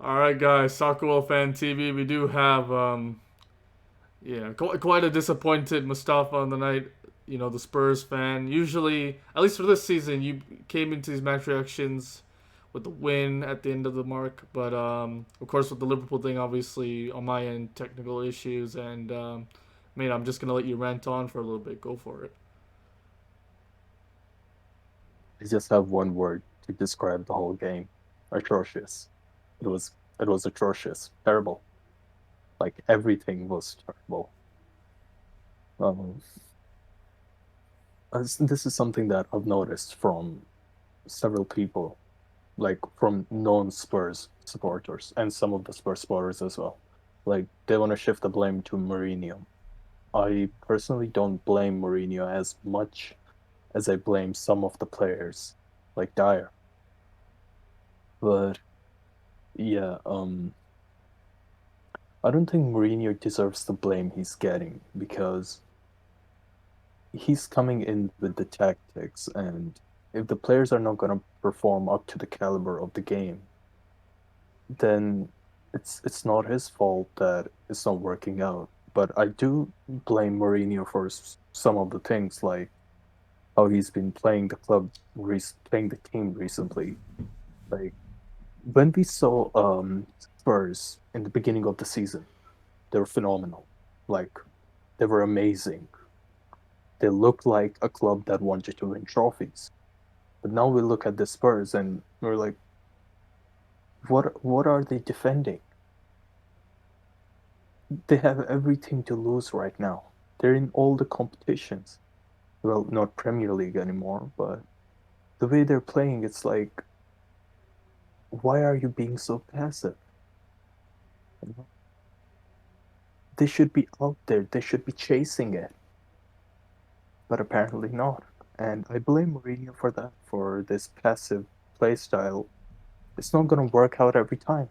All right, guys, SOCCERWORLD Fan TV. We do have, quite a disappointed Mustafa on the night. You know, the Spurs fan. Usually, at least for this season, you came into these match reactions with the win at the end of the mark. But of course, with the Liverpool thing, obviously on my end, technical issues, and man, I'm just gonna let you rant on for a little bit. Go for it. I just have one word to describe the whole game. Atrocious. It was it was atrocious. Terrible. Like everything was terrible. Um, this is something that I've noticed from several people, like from non-Spurs supporters and some of the Spurs supporters as well. Like they want to shift the blame to Mourinho. I personally don't blame Mourinho as much as I blame some of the players, like Dyer. But yeah, I don't think Mourinho deserves the blame he's getting because he's coming in with the tactics, and if the players are not going to perform up to the caliber of the game, then it's not his fault that it's not working out. But I do blame Mourinho for some of the things, like how he's been playing playing the team recently. Like when we saw Spurs in the beginning of the season, they were phenomenal. Like they were amazing. They looked like a club that wanted to win trophies. But now we look at the Spurs and we're like, what are they defending? They have everything to lose right now. They're in all the competitions. Well, not Premier League anymore, but the way they're playing, it's like, why are you being so passive? You know? They should be out there. They should be chasing it, but apparently not. And I blame Mourinho for that, for this passive play style. It's not going to work out every time.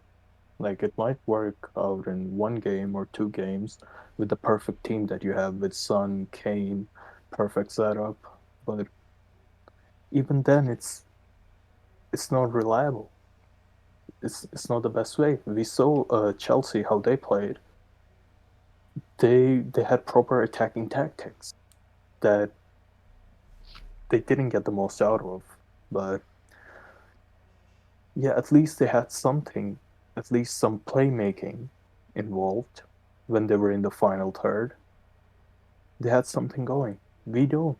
Like it might work out in one game or two games with the perfect team that you have with Son, Kane, perfect setup. But even then, it's not reliable. It's not the best way. We saw Chelsea how they played. They had proper attacking tactics that they didn't get the most out of. But yeah, at least they had something, at least some playmaking involved when they were in the final third. They had something going. We don't.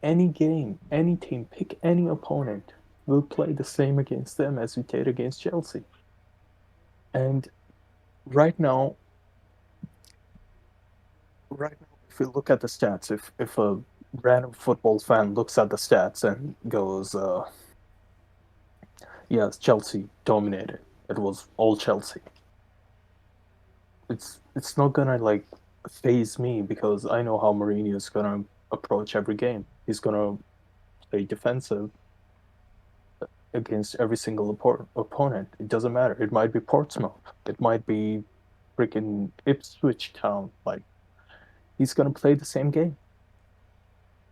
Any game, any team, pick any opponent, we'll play the same against them as we did against Chelsea. And right now, right now, if we look at the stats, if a random football fan looks at the stats and goes, "Yes, Chelsea dominated. It was all Chelsea." It's not gonna like phase me because I know how Mourinho is gonna approach every game. He's gonna play defensive against every single opponent. It doesn't matter. It might be Portsmouth. It might be freaking Ipswich Town. Like he's gonna play the same game.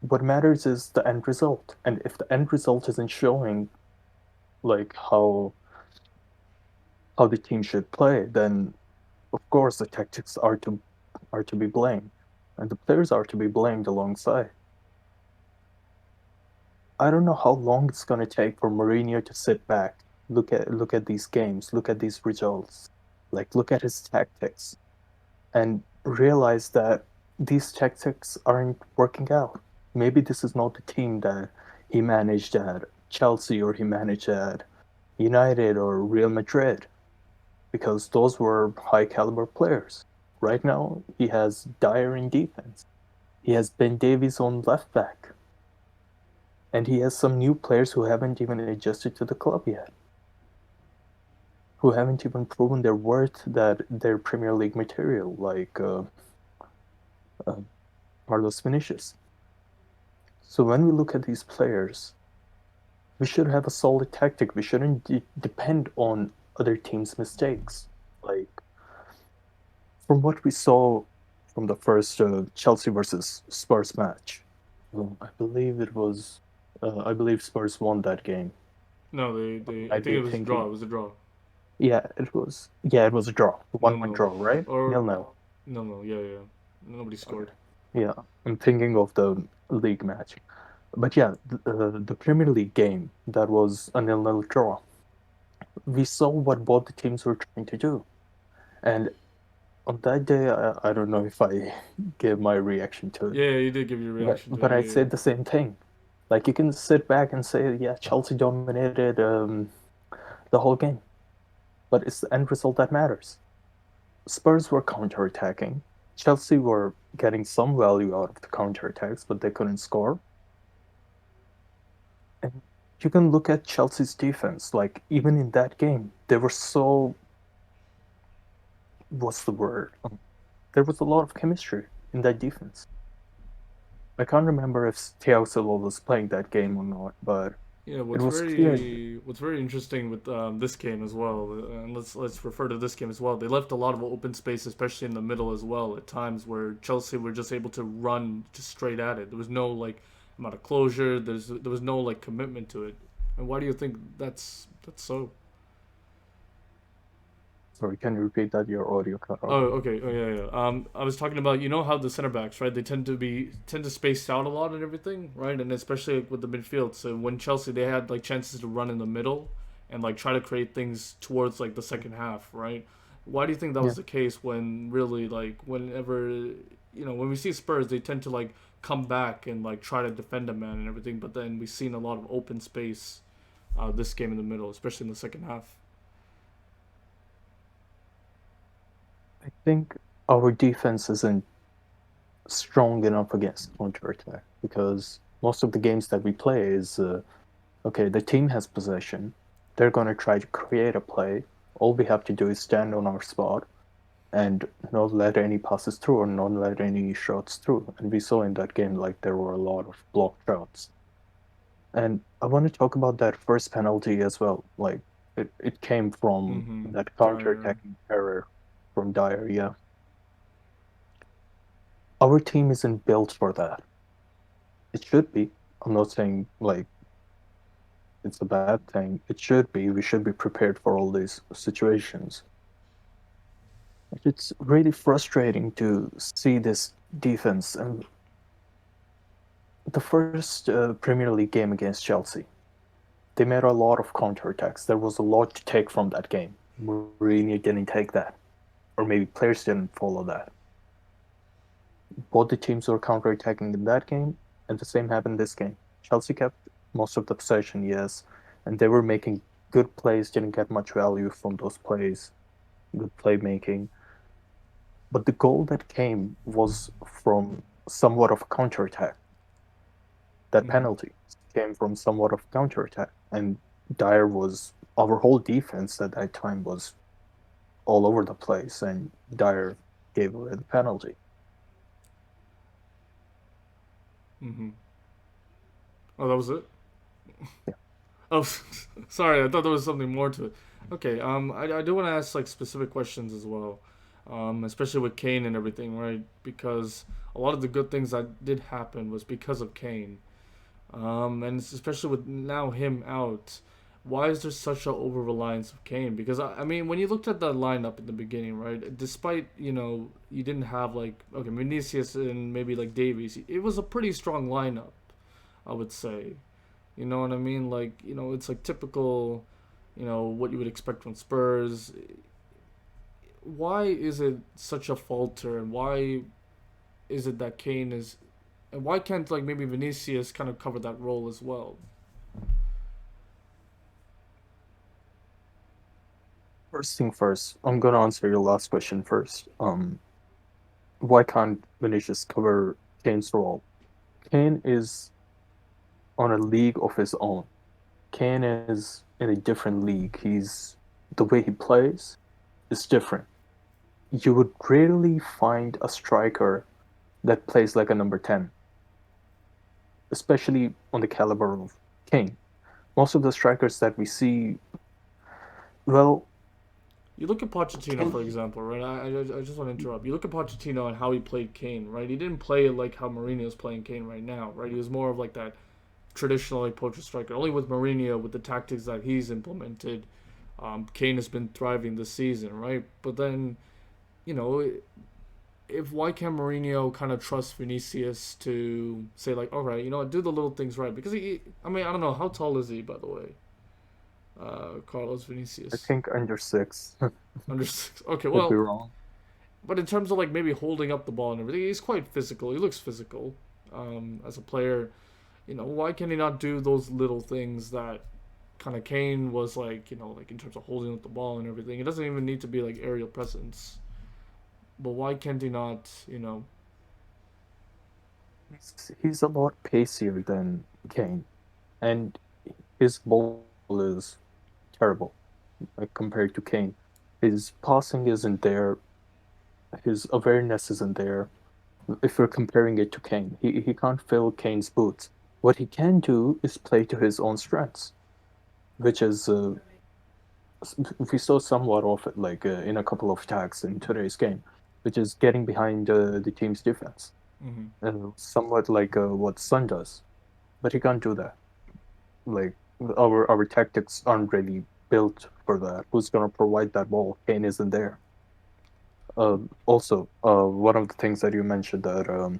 What matters is the end result. And if the end result isn't showing like how the team should play, then of course the tactics are to be blamed, and the players are to be blamed alongside. I don't know how long it's gonna take for Mourinho to sit back, look at these games, look at these results, like look at his tactics, and realize that these tactics aren't working out. Maybe this is not the team that he managed at Chelsea or he managed at United or Real Madrid, because those were high caliber players. Right now, he has Dyer in defense. He has Ben Davies on left back. And he has some new players who haven't even adjusted to the club yet, who haven't even proven their worth that they're Premier League material, like uh, Carlos Vinicius. So when we look at these players, we should have a solid tactic. We shouldn't depend on other teams' mistakes. Like from what we saw from the first Chelsea versus Spurs match, I believe it was, I believe Spurs won that game. No, they I I might think be it was a draw. thinking, It was a draw. Yeah, it was. Yeah, it was a draw. No, 1-1 no, draw, right? or 0-0. no, no, yeah, yeah. Nobody Okay. scored. Yeah, I'm thinking of the league match. But yeah, the Premier League game that was a 0-0 draw. We saw what both the teams were trying to do, and on that day, I don't know if I gave my reaction to it, Yeah, you did give your but reaction to it. but I Yeah, said the same thing. Like you can sit back and say, yeah, Chelsea dominated the whole game, but it's the end result that matters. Spurs were counterattacking. Chelsea were getting some value out of the counterattacks, but they couldn't score. And you can look at Chelsea's defense. Like even in that game, they were so what's the word? There was a lot of chemistry in that defense. I can't remember if Thiago Silva was playing that game or not, but yeah. it was clear. What's very interesting with this game as well, and let's refer to this game as well. They left a lot of open space, especially in the middle as well. At times where Chelsea were just able to run just straight at it. There was no like amount of closure. There was no like commitment to it. And why do you think that's so? Sorry, can you repeat that? Your audio cut Oh, off. okay. Oh, yeah, yeah. I was talking about how the center backs, right? They tend to space out a lot and everything, right? And especially like, with the midfield. So when Chelsea they had like chances to run in the middle and like try to create things towards like the second half, right? Why do you think that Yeah, was the case when really like whenever when we see Spurs they tend to like come back and like try to defend a man and everything, but then we've seen a lot of open space this game in the middle, especially in the second half. I think our defense isn't strong enough against counterattack because most of the games that we play is okay, the team has possession. They're going to try to create a play. All we have to do is stand on our spot and not let any passes through or not let any shots through. And we saw in that game like there were a lot of blocked shots. And I want to talk about that first penalty as well. Like it came from Mm-hmm. that Dire. counter-attacking error from Dyer. Yeah, our team isn't built for that. It should be. I'm not saying like it's a bad thing. It should be. We should be prepared for all these situations. But it's really frustrating to see this defense. And the first Premier League game against Chelsea, they made a lot of counterattacks. There was a lot to take from that game. Mourinho didn't take that, or maybe players didn't follow that. Both the teams were counterattacking in that game, and the same happened this game. Chelsea kept most of the possession, yes, and they were making good plays, didn't get much value from those plays, good playmaking. But the goal that came was from somewhat of a counterattack. That Mm-hmm. penalty came from somewhat of a counterattack. And Dyer was, our whole defense at that time was all over the place, and Dyer gave away the penalty. Mm-hmm. Oh, that was it. Yeah. Oh, sorry. I thought there was something more to it. Okay. I do want to ask like specific questions as well, especially with Kane and everything, right? Because a lot of the good things that did happen was because of Kane. And especially with now him out, why is there such a over reliance of Kane? Because I mean, when you looked at the lineup in the beginning, right? Despite you didn't have like okay Vinicius and maybe like Davies, it was a pretty strong lineup, I would say. You know what I mean? Like, it's like typical, what you would expect from Spurs. Why is it such a falter and why is it that Kane is and why can't like maybe Vinicius kind of cover that role as well? First thing first, I'm gonna answer your last question first. Why can't Vinicius cover Kane's role? Kane is on a league of his own. Kane is in a different league. The way he plays is different. You would rarely find a striker that plays like a number 10, especially on the caliber of Kane. Most of the strikers that we see, well, You look at Pochettino, Kane, for example, right? I just want to interrupt. You look at Pochettino and how he played Kane, right? He didn't play like how Mourinho's playing Kane right now, right? He was more of like that traditional like poacher striker. Only with Mourinho, with the tactics that he's implemented, Kane has been thriving this season, right? But then, you know, if why can't Mourinho kind of trust Vinicius to say like, all right, you know, do the little things right? Because I mean, I don't know how tall is he, by the way, Carlos I Vinicius. think under six. Under six. Okay, Could be well, wrong. but in terms of like maybe holding up the ball and everything, he's quite physical. He looks physical, as a player. You know, why can he not do those little things that kind of Kane was like, you know, like in terms of holding up the ball and everything? It doesn't even need to be like aerial presence. But why can't he not, you know? He's a lot pacier than Kane, and his ball is terrible, like compared to Kane. His passing isn't there. His awareness isn't there. If we're comparing it to Kane, he can't fill Kane's boots. What he can do is play to his own strengths, which is we saw somewhat of it, like in a couple of attacks in today's game, which is getting behind the team's defense, Mm-hmm. somewhat like what Sun does. But he can't do that. Like our tactics aren't really built for that. Who's gonna provide that ball? Kane isn't there. Also, one of the things that you mentioned that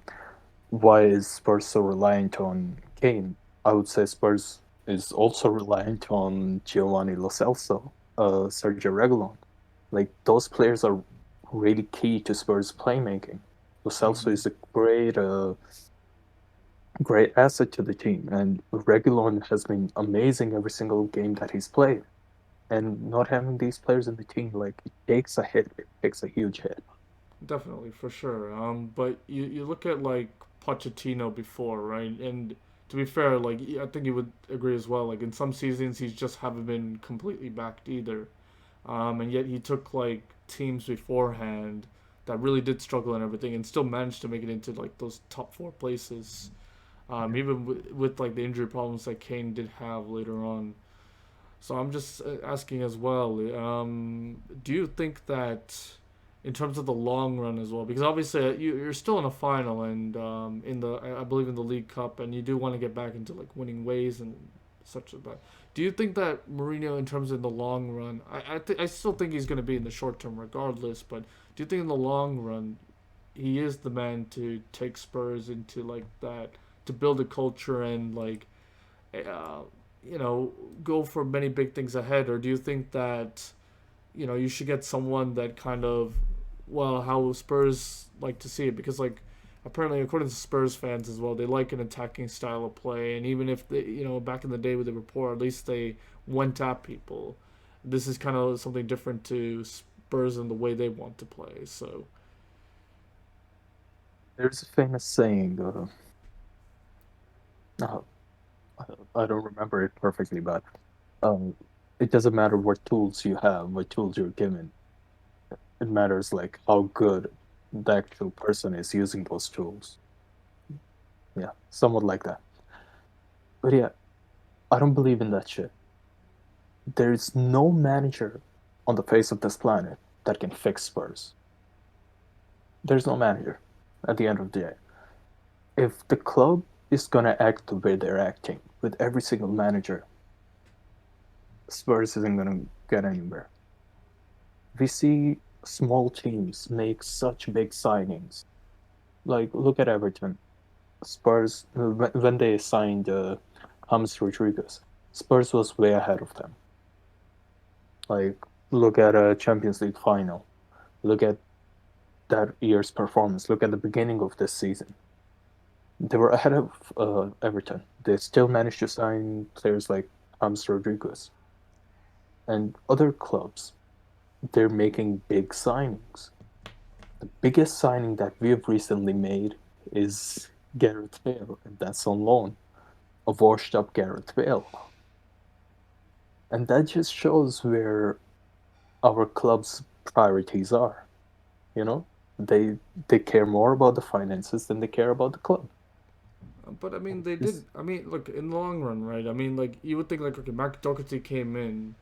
why is Spurs so reliant on Kane? I would say Spurs is also reliant on Giovanni Lo Celso, Sergio Reguilon. Like those players are really key to Spurs playmaking. Lo Celso Mm-hmm. is a great asset to the team, and Reguilon has been amazing every single game that he's played. And not having these players in the team, like it takes a hit, it takes a huge hit. Definitely, for sure. But you look at like Pochettino before, right? And to be fair, like I think you would agree as well. Like in some seasons, he's just haven't been completely backed either. And yet he took like teams beforehand that really did struggle and everything, and still managed to make it into like those top four places. Yeah. Even with like the injury problems that Kane did have later on. So I'm just asking as well. Do you think that in terms of the long run as well, because obviously you're still in a final and in the I believe in the League Cup, and you do want to get back into like winning ways and such as that. Do you think that Mourinho, in terms of the long run, I still think he's going to be in the short term regardless, but do you think in the long run he is the man to take Spurs into like that, to build a culture and like uh, you know, go for many big things ahead, or do you think that you know you should get someone that kind of, well, how Spurs like to see it? Because like apparently according to Spurs fans as well, they like an attacking style of play, and even if they, you know, back in the day with the report, at least they went at people. This is kind of something different to Spurs and the way they want to play. So There's a famous saying, uh, I don't remember it perfectly, but um, it doesn't matter what tools you have, what tools you're given. It matters like how good the actual person is using those tools. Yeah, somewhat like that. But yeah, I don't believe in that shit. There's no manager on the face of this planet that can fix Spurs. There's no manager at the end of the day. If the club is gonna act the way they're acting with every single manager, Spurs isn't gonna get anywhere. We see small teams make such big signings. Like, look at Everton. Spurs, when they signed James Rodriguez, Spurs was way ahead of them. Like, look at a Champions League final. Look at that year's performance. Look at the beginning of this season. They were ahead of Everton. They still managed to sign players like James Rodriguez. And other clubs, they're making big signings. The biggest signing that we have recently made is Gareth Bale, and that's on loan. A washed up Gareth Bale. And that just shows where our club's priorities are. You know, they care more about the finances than they care about the club. but I mean, And they this, did. I mean, look, in the long run, right? I mean, like you would think, like, okay, Mark Doherty came in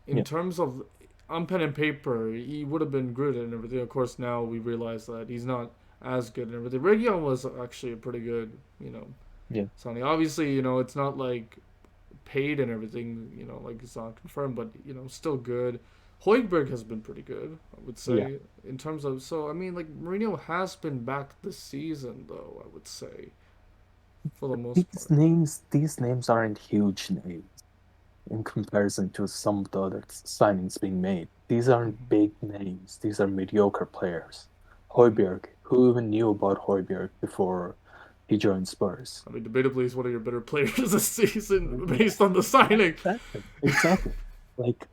yeah, terms of on pen and paper, he would have been good and everything. Of course, now we realize that he's not as good and everything. Region was actually a pretty good, you know, yeah, signing. Obviously, you know, it's not like paid and everything, like it's not confirmed, but still good. Hoiberg has been pretty good, I would Yeah, say, in terms of. So I mean, like Mourinho has been back this season, though. I would say for the most part. these names aren't huge names in comparison to some of the other signings being made. These aren't big names. These are mediocre players. Mm-hmm. Højbjerg, who even knew about Højbjerg before he joined Spurs? I mean, debatably, he's one of your better players this season Yeah, based on the signing. exactly. Like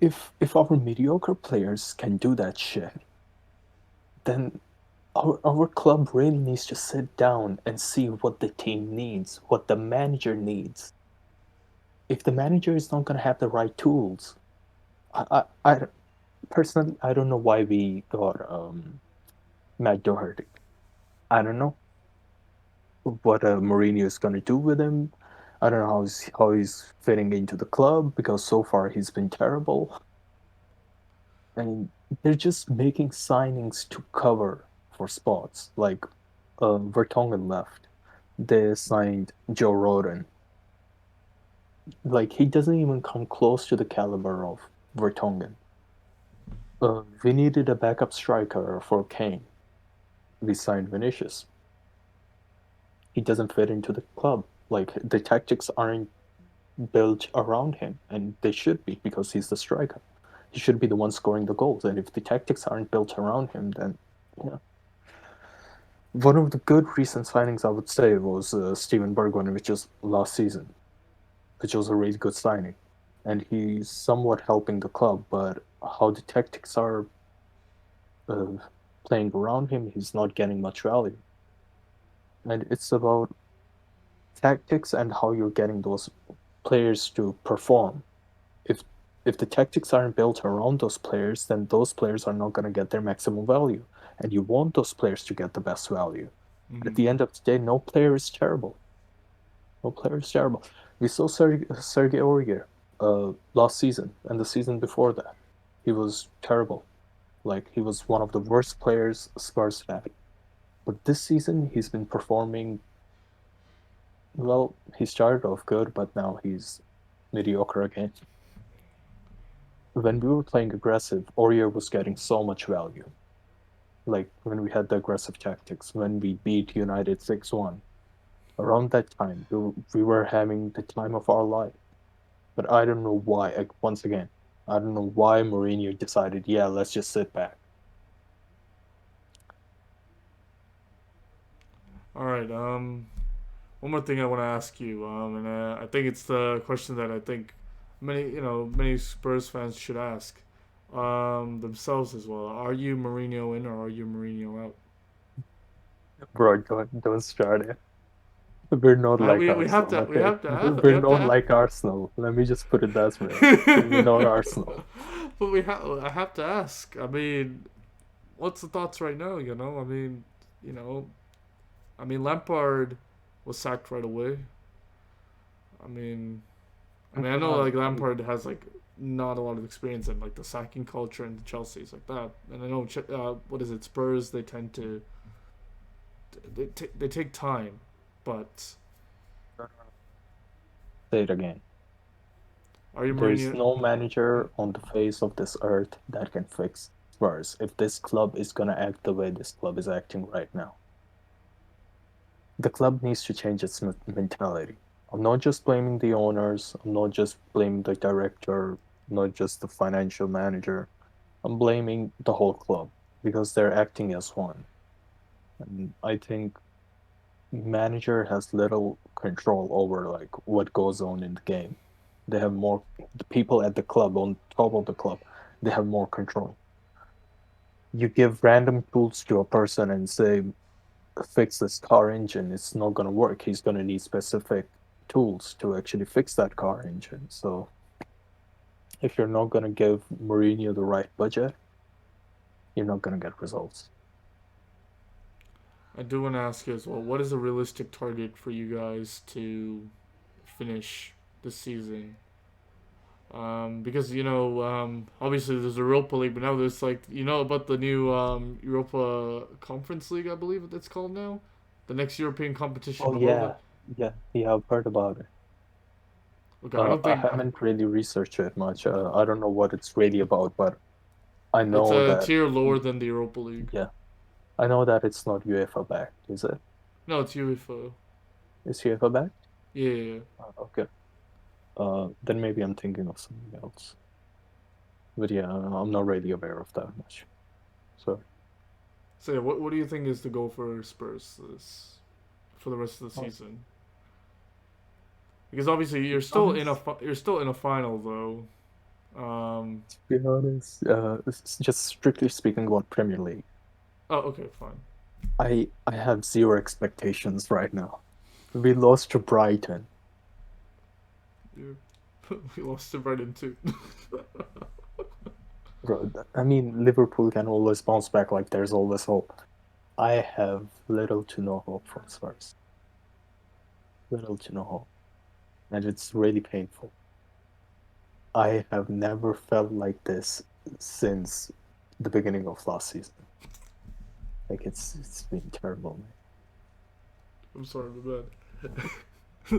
if our mediocre players can do that shit, then our club really needs to sit down and see what the team needs, what the manager needs. If the manager is not gonna have the right tools, I personally I don't know why we got Matt Doherty. I don't know what Mourinho is gonna do with him. I don't know how he's fitting into the club because so far he's been terrible. And they're just making signings to cover for spots. Like Vertonghen left. They signed Joe Rodon. Like he doesn't even come close to the caliber of Vertonghen. We needed a backup striker for Kane. We signed Vinicius. He doesn't fit into the club. Like the tactics aren't built around him, and they should be because he's the striker. He should be the one scoring the goals. And if the tactics aren't built around him, then yeah. One of the good recent signings I would say was Steven Bergwijn, which was last season, which was a really good signing, and he's somewhat helping the club. But how the tactics are uh, playing around him, he's not getting much value. And it's about tactics and how you're getting those players to perform. If if the tactics aren't built around those players, then those players are not going to get their maximum value. And you want those players to get the best value. At Mm-hmm. the end of the day, no player is terrible. No player is terrible. We saw Sergei Aurier last season and the season before that. He was terrible. Like he was one of the worst players Spurs had. But this season he's been performing well. He started off good, but now he's mediocre again. When we were playing aggressive, Aurier was getting so much value. Like when we had the aggressive tactics, when we beat United 6-1. Around that time, we were having the time of our life. But I don't know why. Like, once again, I don't know why Mourinho decided, yeah, let's just sit back. All right. One more thing I want to ask you. And I think it's the question that I think many Spurs fans should ask, themselves as well. Are you Mourinho in or are you Mourinho out? Bro, don't start it. We're not like We have Arsenal, to we okay? have to ask, we We're have not to like Arsenal. Let me just put it that way. We're ask. not Arsenal. But I have to ask. I mean, what's the thoughts right now? You know, Lampard was sacked right away. I mean, I know like Lampard has like not a lot of experience in like the sacking culture and the Chelsea's like that. And I know what is it, Spurs? They tend to they take time, but Say it again. are you There's Mourinho? no manager on the face of this earth that can fix Spurs if this club is gonna act the way this club is acting right now. The club needs to change its mentality. I'm not just blaming the owners, I'm not just blaming the director, not just the financial manager. I'm blaming the whole club because they're acting as one. And I think manager has little control over like what goes on in the game. They have more the people at the club on top of the club, they have more control. You give random tools to a person and say fix this car engine, it's not going to work. He's going to need specific tools to actually fix that car engine. So if you're not going to give Mourinho the right budget, you're not going to get results. I do want to ask you as well. What is a realistic target for you guys to finish this season? Because obviously there's a Europa League, but now there's like about the new Europa Conference League, I believe it's called now, the next European competition Oh below that. yeah, yeah, I've heard about it. Okay, I don't I think haven't really researched it much. I don't know what it's really about, but I it's know a that, tier lower than the Europa League. yeah, I know that it's not UEFA backed, is it? No, it's UEFA. Is UEFA backed? Yeah, yeah, yeah. Okay. Then maybe I'm thinking of something else. But yeah, I'm not really aware of that much. So, So yeah, what do you think is the goal for Spurs this for the rest of the uh, season? Because obviously to be honest, you're still in a final though. Um. to be honest, it's just strictly speaking about Premier League, Oh, okay, fine. I have zero expectations right now. We lost to Brighton. Yeah. We lost to Brighton too. Bro, I mean, Liverpool can always bounce back like there's always hope. I have little to no hope from Spurs. Little to no hope. And it's really painful. I have never felt like this since the beginning of last season. Like it's been terrible, man. I'm sorry, my bad.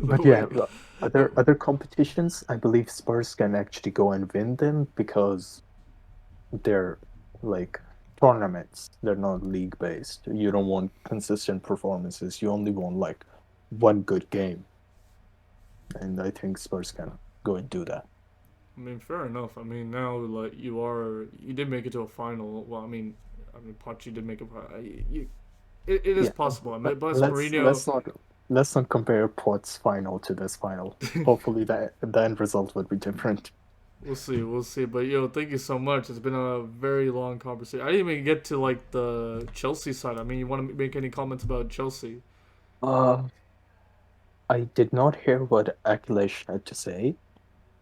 But yeah, Like, other competitions, I believe Spurs can actually go and win them because they're like tournaments. They're not league based. You don't want consistent performances. You only want like one good game. And I think Spurs can go and do that. I mean, fair enough. I mean, now like you did make it to a final. Well, I mean, Poch, did make a. It is Yeah. possible. I Let, mean, plus let's Mourinho. let's not let's not compare Port's final to this final. Hopefully the end result would be different. We'll see, we'll see. But yo, thank you so much. It's been a very long conversation. I didn't even get to like the Chelsea side. I mean, you want to make any comments about Chelsea? Uh, I did not hear what Akilish had to say,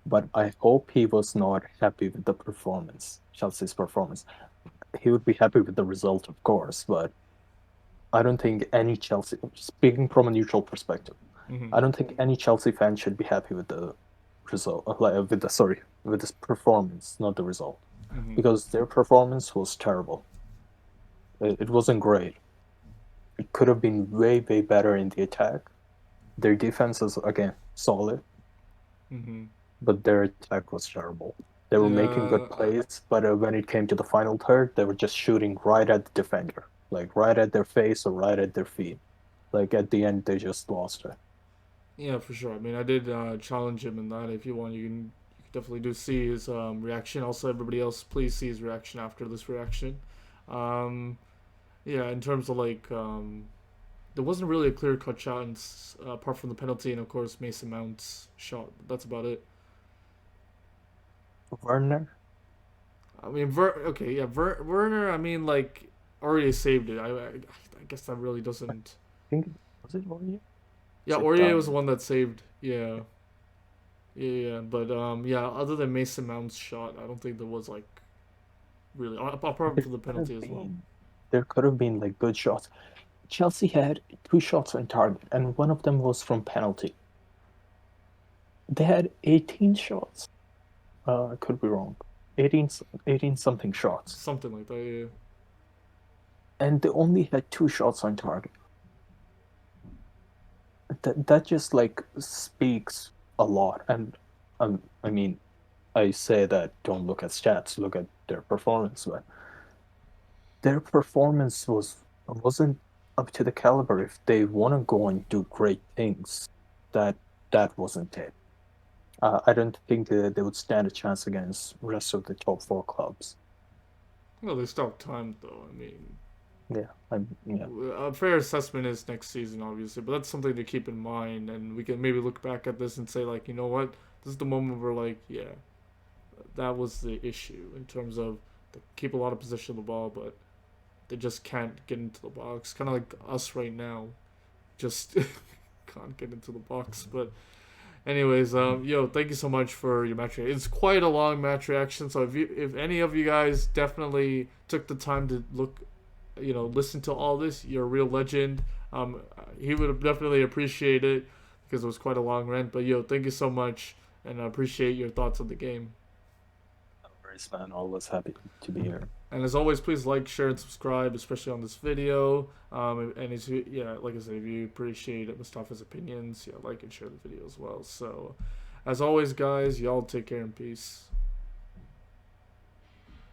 but I hope he was not happy with the performance, Chelsea's performance. He would be happy with the result, of course, but I don't think any Chelsea, speaking from a neutral perspective, Mm-hmm. I don't think any Chelsea fan should be happy with the result, like with the sorry, with this performance, not the result, Mm-hmm. because their performance was terrible. It wasn't great. It could have been way, way better in the attack. Their defense is again solid, Mm-hmm. but their attack was terrible. They were making Yeah, good plays, but when it came to the final third, they were just shooting right at the defender, like right at their face or right at their feet. Like at the end, they just lost it. yeah, for sure. I mean, I did challenge him in that. If you want, you can definitely do see his reaction. Also, everybody else, please see his reaction after this reaction. Um, yeah, in terms of like there wasn't really a clear cut shot, apart from the penalty and of course Mason Mount's shot. That's about it. Werner, I mean, okay, yeah, Werner. I mean, like already saved it. I guess that really doesn't. I think was it Aurier? Yeah, Was it Aurier was the Diamond? one that saved. Yeah, yeah. But yeah, other than Mason Mount's shot, I don't think there was like really apart There from the could penalty have as well. been, there could have been like good shots. Chelsea had two shots on target, and one of them was from penalty. They had 18 shots. I could be wrong. 18, 18 something shots, Something like that. Yeah. and they only had two shots on target. That just like speaks a lot. And I mean, I say that don't look at stats, look at their performance, but their performance wasn't up to the caliber. If they want to go and do great things, that that wasn't it. I don't think they would stand a chance against rest of the top four clubs. Well, they still have time though. I mean, Yeah, yeah. a fair assessment is next season, obviously, but that's something to keep in mind, and we can maybe look back at this and say, like, you know what, this is the moment where, like, yeah, that was the issue in terms of they keep a lot of possession of the ball, but they just can't get into the box. Kind of like us right now, just can't get into the box. But anyways, yo, thank you so much for your match. It's quite a long match reaction, so if any of you guys definitely took the time to listen to all this, you're a real legend. He would definitely appreciate it because it was quite a long rant. But yo, thank you so much, and I appreciate your thoughts on the game. No worries, man. Always happy to be here. And as always, please like, share, and subscribe, especially on this video. And if you, yeah, like I said, if you appreciate Mustafa's opinions, yeah, like and share the video as well. So, As always, guys, y'all take care and peace.